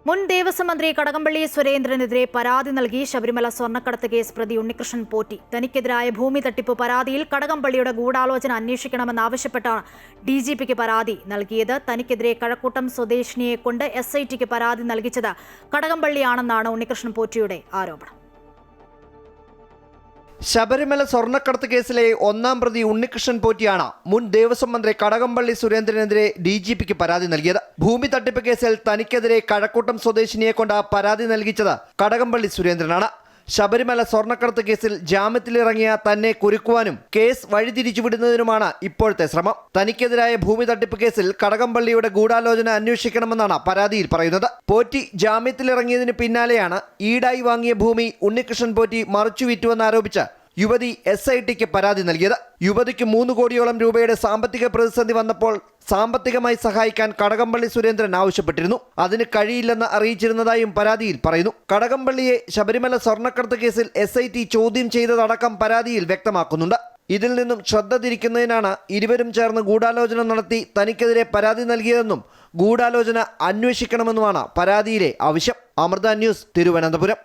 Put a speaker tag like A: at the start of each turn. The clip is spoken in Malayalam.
A: മുൻ ദേവസ്വം മന്ത്രി കടകംപള്ളി സുരേന്ദ്രനെതിരെ പരാതി നൽകി ശബരിമല സ്വർണ്ണക്കടത്ത് കേസ് പ്രതി ഉണ്ണികൃഷ്ണൻ പോറ്റി. തനിക്കെതിരായ ഭൂമി തട്ടിപ്പ് പരാതിയിൽ കടകംപള്ളിയുടെ ഗൂഢാലോചന അന്വേഷിക്കണമെന്നാവശ്യപ്പെട്ടാണ് ഡിജിപിക്ക് പരാതി നൽകിയത്. തനിക്കെതിരെ കഴക്കൂട്ടം സ്വദേശിനിയെ കൊണ്ട് SITക്ക് പരാതി നൽകിച്ചത് കടകംപള്ളിയാണെന്നാണ് ഉണ്ണികൃഷ്ണൻ പോറ്റിയുടെ ആരോപണം.
B: ശബരിമല സ്വർണ്ണക്കടത്ത് കേസിലെ ഒന്നാം പ്രതി ഉണ്ണികൃഷ്ണൻ പോറ്റിയാണ് മുൻ ദേവസ്വം മന്ത്രി കടകംപള്ളി സുരേന്ദ്രനെതിരെ DGPക്ക് പരാതി നൽകിയത്. ഭൂമി തട്ടിപ്പ് കേസിൽ തനിക്കെതിരെ കഴക്കൂട്ടം സ്വദേശിനിയെ കൊണ്ട് പരാതി നൽകിച്ചത് കടകംപള്ളി സുരേന്ദ്രനാണ്. ശബരിമല സ്വർണ്ണക്കടത്ത് കേസിൽ ജാമ്യത്തിലിറങ്ങിയ തന്നെ കുരുക്കുവാനും കേസ് വഴിതിരിച്ചുവിടുന്നതിനുമാണ് ഇപ്പോഴത്തെ ശ്രമം. തനിക്കെതിരായ ഭൂമി തട്ടിപ്പ് കേസിൽ കടകംപള്ളിയുടെ ഗൂഢാലോചന അന്വേഷിക്കണമെന്നാണ് പരാതിയിൽ പറയുന്നത്. പോറ്റി ജാമ്യത്തിലിറങ്ങിയതിന് പിന്നാലെയാണ് ഈടായി വാങ്ങിയ ഭൂമി ഉണ്ണികൃഷ്ണൻ പോറ്റി മറിച്ചുവിറ്റുവെന്നാരോപിച്ച് യുവതി SITക്ക് പരാതി നൽകിയത്. യുവതിക്ക് 3 കോടിയോളം രൂപയുടെ സാമ്പത്തിക പ്രതിസന്ധി വന്നപ്പോൾ സാമ്പത്തികമായി സഹായിക്കാൻ കടകംപള്ളി സുരേന്ദ്രൻ ആവശ്യപ്പെട്ടിരുന്നു. അതിന് കഴിയില്ലെന്ന് അറിയിച്ചിരുന്നതായും പരാതിയിൽ പറയുന്നു. കടകംപള്ളിയെ ശബരിമല സ്വർണ്ണക്കടത്ത് കേസിൽ SIT ചോദ്യം ചെയ്തതടക്കം പരാതിയിൽ വ്യക്തമാക്കുന്നുണ്ട്. ഇതിൽ നിന്നും ശ്രദ്ധ തിരിക്കുന്നതിനാണ് ഇരുവരും ചേർന്ന് ഗൂഢാലോചന നടത്തി തനിക്കെതിരെ പരാതി നൽകിയതെന്നും ഗൂഢാലോചന അന്വേഷിക്കണമെന്നുമാണ് പരാതിയിലെ ആവശ്യം. അമൃത ന്യൂസ്, തിരുവനന്തപുരം.